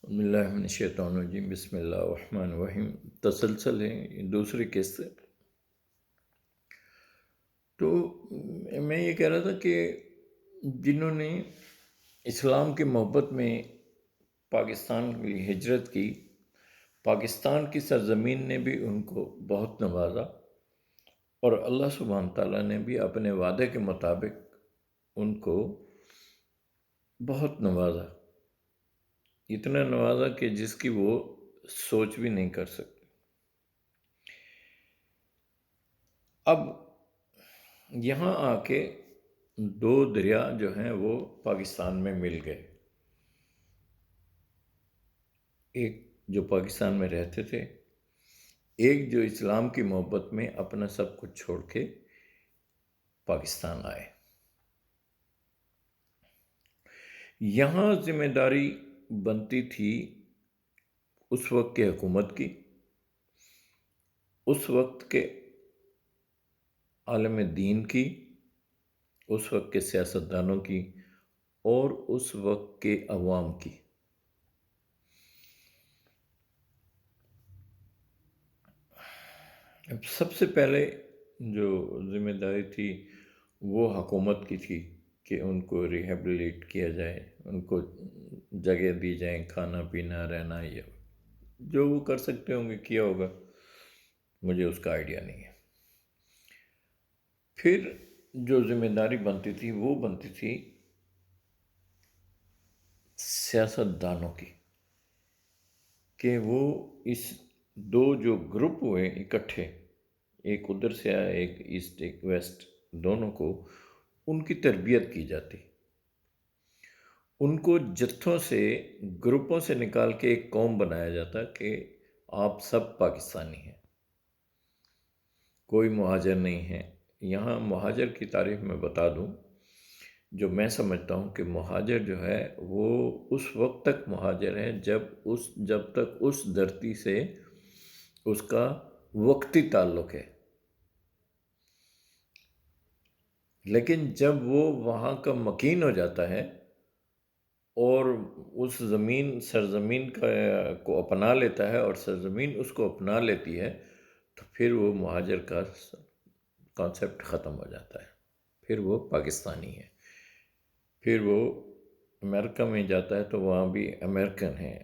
بسم اللہ من الشیطان الرجیم، بسم اللہ الرحمن الرحیم۔ تسلسل ہے یہ دوسری قسط۔ تو میں یہ کہہ رہا تھا کہ جنہوں نے اسلام کی محبت میں پاکستان کی ہجرت کی، پاکستان کی سرزمین نے بھی ان کو بہت نوازا، اور اللہ سبحانہ تعالیٰ نے بھی اپنے وعدے کے مطابق ان کو بہت نوازا، اتنا نوازا کہ جس کی وہ سوچ بھی نہیں کر سکتے۔ اب یہاں آ کے دو دریا جو ہیں وہ پاکستان میں مل گئے، ایک جو پاکستان میں رہتے تھے، ایک جو اسلام کی محبت میں اپنا سب کچھ چھوڑ کے پاکستان آئے۔ یہاں ذمہ داری بنتی تھی اس وقت کے حکومت کی، اس وقت کے عالم دین کی، اس وقت کے سیاستدانوں کی، اور اس وقت کے عوام کی۔ اب سب سے پہلے جو ذمہ داری تھی وہ حکومت کی تھی کہ ان کو ریہیبلیٹ کیا جائے، ان کو جگہ دی جائیں، کھانا پینا رہنا، یا جو وہ کر سکتے ہوں گے کیا ہوگا، مجھے اس کا آئیڈیا نہیں ہے۔ پھر جو ذمہ داری بنتی تھی وہ بنتی تھی سیاست دانوں کی، کہ وہ اس دو جو گروپ ہوئے اکٹھے، ایک ادھر سے آیا، ایک ایسٹ ایک ویسٹ، دونوں کو ان کی تربیت کی جاتی، ان کو جتھوں سے گروپوں سے نکال کے ایک قوم بنایا جاتا کہ آپ سب پاکستانی ہیں، کوئی مہاجر نہیں ہے۔ یہاں مہاجر کی تعریف میں بتا دوں، جو میں سمجھتا ہوں کہ مہاجر جو ہے وہ اس وقت تک مہاجر ہے جب تک اس دھرتی سے اس کا وقتی تعلق ہے، لیکن جب وہ وہاں کا مکین ہو جاتا ہے اور اس سرزمین کو اپنا لیتا ہے اور سرزمین اس کو اپنا لیتی ہے، تو پھر وہ مہاجر کا کانسیپٹ ختم ہو جاتا ہے، پھر وہ پاکستانی ہے۔ پھر وہ امریکہ میں جاتا ہے تو وہاں بھی امریکن ہے،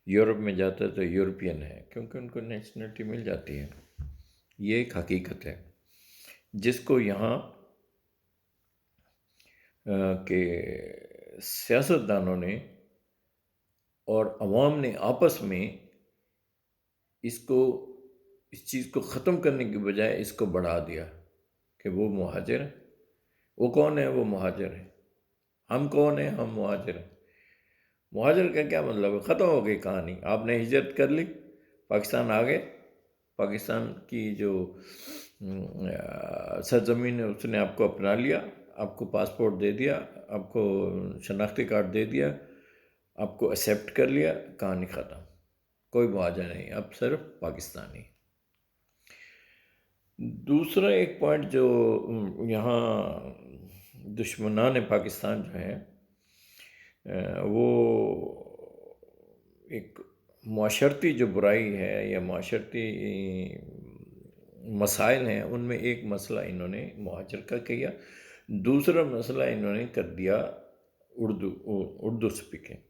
یورپ میں جاتا ہے تو یورپین ہے، کیونکہ ان کو نیشنلٹی مل جاتی ہے۔ یہ ایک حقیقت ہے جس کو یہاں کہ سیاستدانوں نے اور عوام نے آپس میں اس چیز کو ختم کرنے کی بجائے اس کو بڑھا دیا کہ وہ مہاجر ہے۔ وہ کون ہے؟ وہ مہاجر ہے۔ ہم کون ہیں؟ ہم مہاجر ہیں۔ مہاجر کا کیا مطلب ہے؟ ختم ہو گئی کہانی۔ آپ نے ہجرت کر لی، پاکستان آ گئے، پاکستان کی جو سرزمین ہے اس نے آپ کو اپنا لیا، آپ کو پاسپورٹ دے دیا، آپ کو شناختی کارڈ دے دیا، آپ کو ایکسیپٹ کر لیا، کہانی ختم، کوئی مہاجر نہیں، اب صرف پاکستانی۔ دوسرا ایک پوائنٹ جو یہاں دشمنان پاکستان جو ہیں وہ ایک معاشرتی جو برائی ہے یا معاشرتی مسائل ہیں، ان میں ایک مسئلہ انہوں نے مہاجر کا کیا، دوسرا مسئلہ انہوں نے کر دیا اردو سپیکنگ۔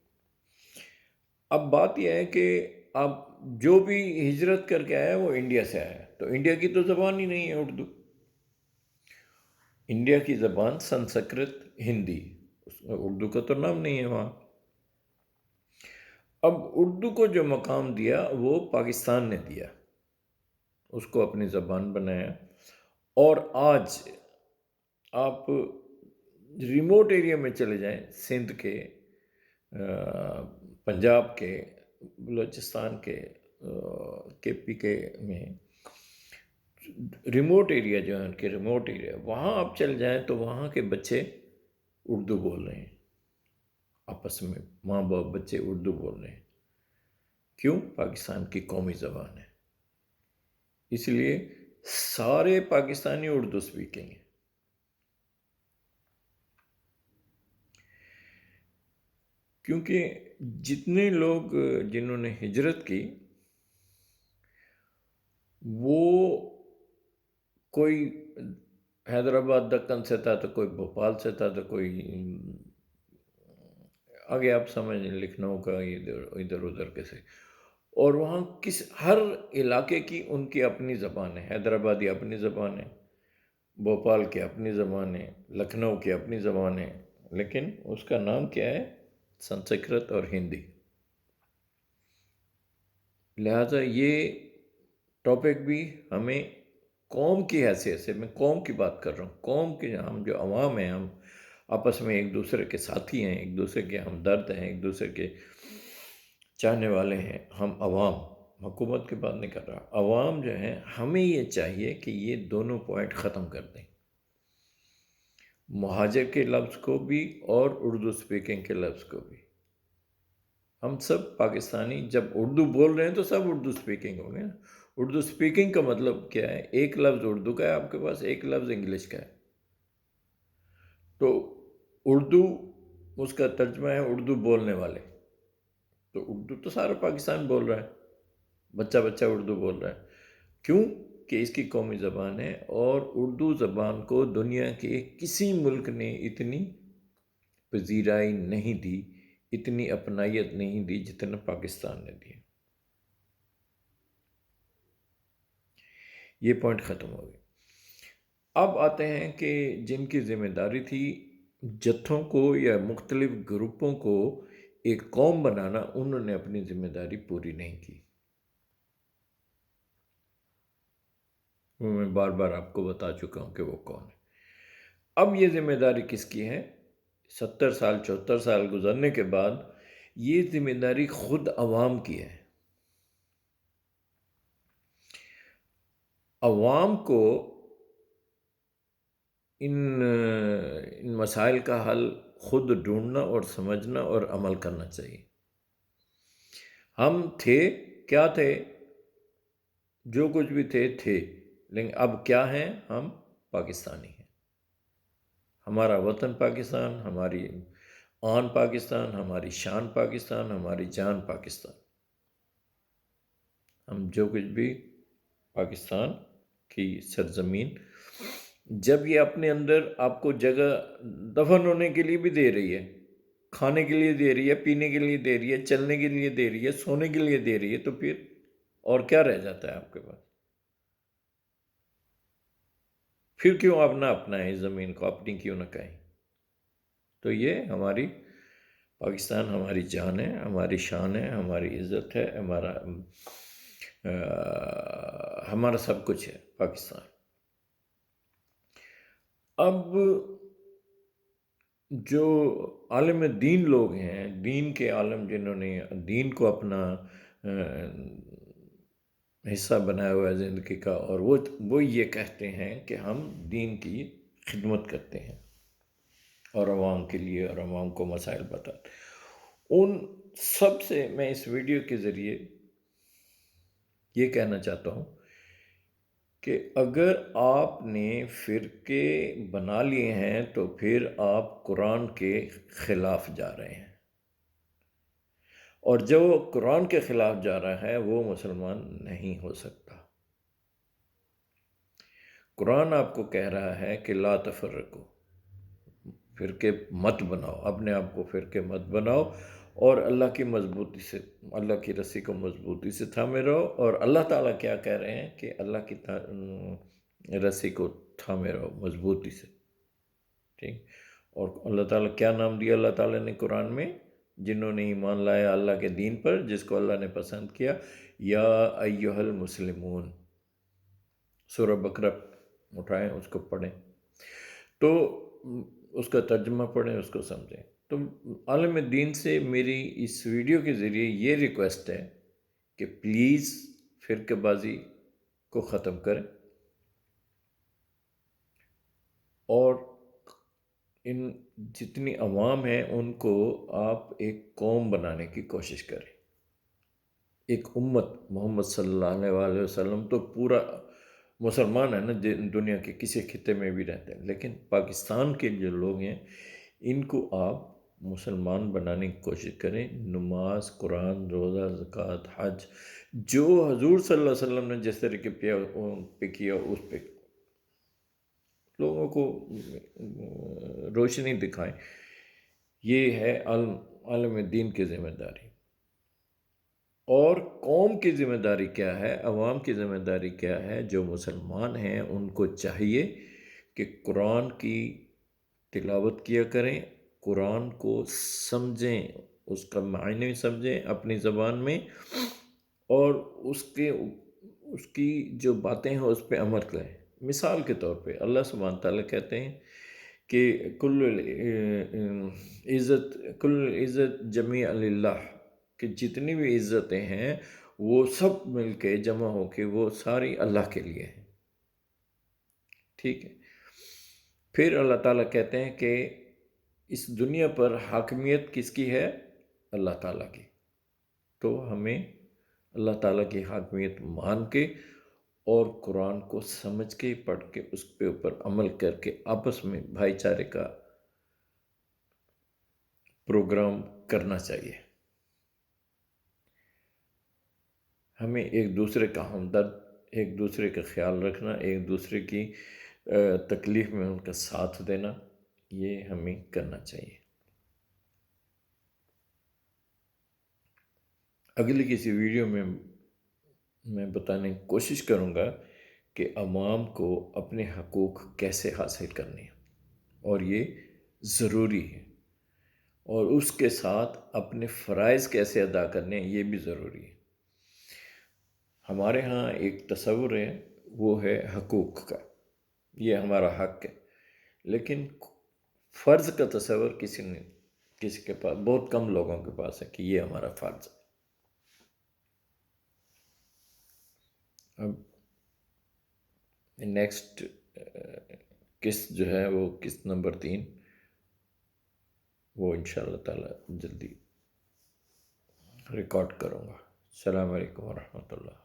اب بات یہ ہے کہ اب جو بھی ہجرت کر کے آیا وہ انڈیا سے آیا، تو انڈیا کی تو زبان ہی نہیں ہے اردو، انڈیا کی زبان سنسکرت ہندی، اردو کا تو نام نہیں ہے وہاں۔ اب اردو کو جو مقام دیا وہ پاکستان نے دیا، اس کو اپنی زبان بنایا، اور آج آپ ریموٹ ایریا میں چلے جائیں، سندھ کے، پنجاب کے، بلوچستان کے پی کے میں ریموٹ ایریا جو ہے ان کے ریموٹ ایریا، وہاں آپ چل جائیں تو وہاں کے بچے اردو بول رہے ہیں، آپس میں ماں باپ بچے اردو بول رہے ہیں۔ کیوں؟ پاکستان کی قومی زبان ہے، اس لیے سارے پاکستانی اردو سپیکنگ ہیں۔ کیونکہ جتنے لوگ جنہوں نے ہجرت کی وہ کوئی حیدرآباد دکن سے تھا، تو کوئی بھوپال سے تھا، تو کوئی آگے آپ سمجھ لیں لکھنؤ کا ادھر ادھر کے سے، اور وہاں ہر علاقے کی ان کی اپنی زبان ہے۔ حیدرآبادی اپنی زبان ہے، بھوپال کی اپنی زبان ہے، لکھنؤ کی اپنی زبان ہے، لیکن اس کا نام کیا ہے؟ سنسکرت اور ہندی۔ لہٰذا یہ ٹاپک بھی ہمیں قوم کی حیثیت سے، میں قوم کی بات کر رہا ہوں، قوم کے ہم جو عوام ہیں، ہم آپس میں ایک دوسرے کے ساتھی ہیں، ایک دوسرے کے ہمدرد ہیں، ایک دوسرے کے چاہنے والے ہیں، ہم عوام، حکومت کی بات نہیں کر رہا، عوام جو ہیں، ہمیں یہ چاہیے کہ یہ دونوں پوائنٹ ختم کر دیں، مہاجر کے لفظ کو بھی اور اردو سپیکنگ کے لفظ کو بھی۔ ہم سب پاکستانی جب اردو بول رہے ہیں تو سب اردو سپیکنگ ہو گئے نا۔ اردو سپیکنگ کا مطلب کیا ہے؟ ایک لفظ اردو کا ہے آپ کے پاس، ایک لفظ انگلش کا ہے، تو اردو اس کا ترجمہ ہے اردو بولنے والے، تو اردو تو سارا پاکستان بول رہا ہے، بچہ بچہ اردو بول رہا ہے، کیوں کہ اس کی قومی زبان ہے، اور اردو زبان کو دنیا کے کسی ملک نے اتنی پذیرائی نہیں دی، اتنی اپنائیت نہیں دی جتنا پاکستان نے دی۔ یہ پوائنٹ ختم ہو گئی۔ اب آتے ہیں کہ جن کی ذمہ داری تھی جتھوں کو یا مختلف گروپوں کو ایک قوم بنانا، انہوں نے اپنی ذمہ داری پوری نہیں کی۔ وہ میں بار بار آپ کو بتا چکا ہوں کہ وہ کون ہے۔ اب یہ ذمہ داری کس کی ہے؟ 70 سال 74 سال گزرنے کے بعد یہ ذمہ داری خود عوام کی ہے۔ عوام کو ان مسائل کا حل خود ڈھونڈنا اور سمجھنا اور عمل کرنا چاہیے۔ ہم تھے کیا تھے؟ جو کچھ بھی تھے، لیکن اب کیا ہیں؟ ہم پاکستانی ہیں۔ ہمارا وطن پاکستان، ہماری آن پاکستان، ہماری شان پاکستان، ہماری جان پاکستان، ہم جو کچھ بھی پاکستان کی سرزمین، جب یہ اپنے اندر آپ کو جگہ دفن ہونے کے لیے بھی دے رہی ہے، کھانے کے لیے دے رہی ہے، پینے کے لیے دے رہی ہے، چلنے کے لیے دے رہی ہے، سونے کے لیے دے رہی ہے، تو پھر اور کیا رہ جاتا ہے آپ کے پاس؟ پھر کیوں آپ نہ اپنائیں اس زمین کو، اپنی کیوں نہ کہیں؟ تو یہ ہماری پاکستان ہماری جان ہے، ہماری شان ہے، ہماری عزت ہے، ہمارا سب کچھ ہے پاکستان۔ اب جو عالم دین لوگ ہیں، دین کے عالم جنہوں نے دین کو اپنا حصہ بنایا ہوا ہے زندگی کا، اور وہ یہ کہتے ہیں کہ ہم دین کی خدمت کرتے ہیں اور عوام کے لیے، اور عوام کو مسائل بتاتے ہیں، ان سب سے میں اس ویڈیو کے ذریعے یہ کہنا چاہتا ہوں کہ اگر آپ نے فرقے بنا لیے ہیں تو پھر آپ قرآن کے خلاف جا رہے ہیں، اور جو قرآن کے خلاف جا رہا ہے وہ مسلمان نہیں ہو سکتا۔ قرآن آپ کو کہہ رہا ہے کہ لا تفرقو، فرقے مت بناؤ، اپنے آپ کو فرقے مت بناؤ، اور اللہ کی مضبوطی سے، اللہ کی رسی کو مضبوطی سے تھامے رہو۔ اور اللہ تعالیٰ کیا کہہ رہے ہیں کہ اللہ کی رسی کو تھامے رہو مضبوطی سے، ٹھیک۔ اور اللہ تعالیٰ کیا نام دیا اللہ تعالیٰ نے قرآن میں؟ جنہوں نے ایمان لایا اللہ کے دین پر، جس کو اللہ نے پسند کیا، یا ایہا المسلمون۔ سورہ بقرہ اٹھائیں، اس کو پڑھیں، تو اس کا ترجمہ پڑھیں، اس کو سمجھیں۔ تو عالم دین سے میری اس ویڈیو کے ذریعے یہ ریکویسٹ ہے کہ پلیز فرقہ بازی کو ختم کریں، اور ان جتنی عوام ہیں ان کو آپ ایک قوم بنانے کی کوشش کریں، ایک امت۔ محمد صلی اللہ علیہ وسلم تو پورا مسلمان ہے نا، دنیا کے کسی خطے میں بھی رہتے ہیں، لیکن پاکستان کے جو لوگ ہیں ان کو آپ مسلمان بنانے کی کوشش کریں. نماز، قرآن، روزہ، زکوٰۃ، حج، جو حضور صلی اللہ علیہ وسلم نے جس طریقے پہ کیا اس پہ لوگوں کو روشنی دکھائیں. یہ ہے عالم دین کی ذمہ داری. اور قوم کی ذمہ داری کیا ہے، عوام کی ذمہ داری کیا ہے؟ جو مسلمان ہیں ان کو چاہیے کہ قرآن کی تلاوت کیا کریں، قرآن کو سمجھیں، اس کا معنی سمجھیں اپنی زبان میں، اور اس کی جو باتیں ہیں اس پہ عمل کریں. مثال کے طور پہ اللہ سبحانہ تعالیٰ کہتے ہیں کہ کل عزت جمیع للہ، کہ جتنی بھی عزتیں ہیں وہ سب مل کے جمع ہو کے وہ ساری اللہ کے لیے ہیں. ٹھیک ہے. پھر اللہ تعالیٰ کہتے ہیں کہ اس دنیا پر حاکمیت کس کی ہے؟ اللہ تعالیٰ کی. تو ہمیں اللہ تعالیٰ کی حاکمیت مان کے اور قرآن کو سمجھ کے پڑھ کے اس پہ اوپر عمل کر کے آپس میں بھائی چارے کا پروگرام کرنا چاہیے. ہمیں ایک دوسرے کا ہمدرد، ایک دوسرے کا خیال رکھنا، ایک دوسرے کی تکلیف میں ان کا ساتھ دینا، یہ ہمیں کرنا چاہیے. اگلی کسی ویڈیو میں بتانے کی کوشش کروں گا کہ عوام کو اپنے حقوق کیسے حاصل کرنے ہیں، اور یہ ضروری ہے، اور اس کے ساتھ اپنے فرائض کیسے ادا کرنے ہیں یہ بھی ضروری ہے. ہمارے ہاں ایک تصور ہے، وہ ہے حقوق کا، یہ ہمارا حق ہے. لیکن فرض کا تصور کسی کے پاس، بہت کم لوگوں کے پاس ہے کہ یہ ہمارا فرض ہے. اب نیکسٹ قسط جو ہے وہ قسط نمبر 3، وہ انشاءاللہ تعالی جلدی ریکارڈ کروں گا. السلام علیکم ورحمۃ اللہ.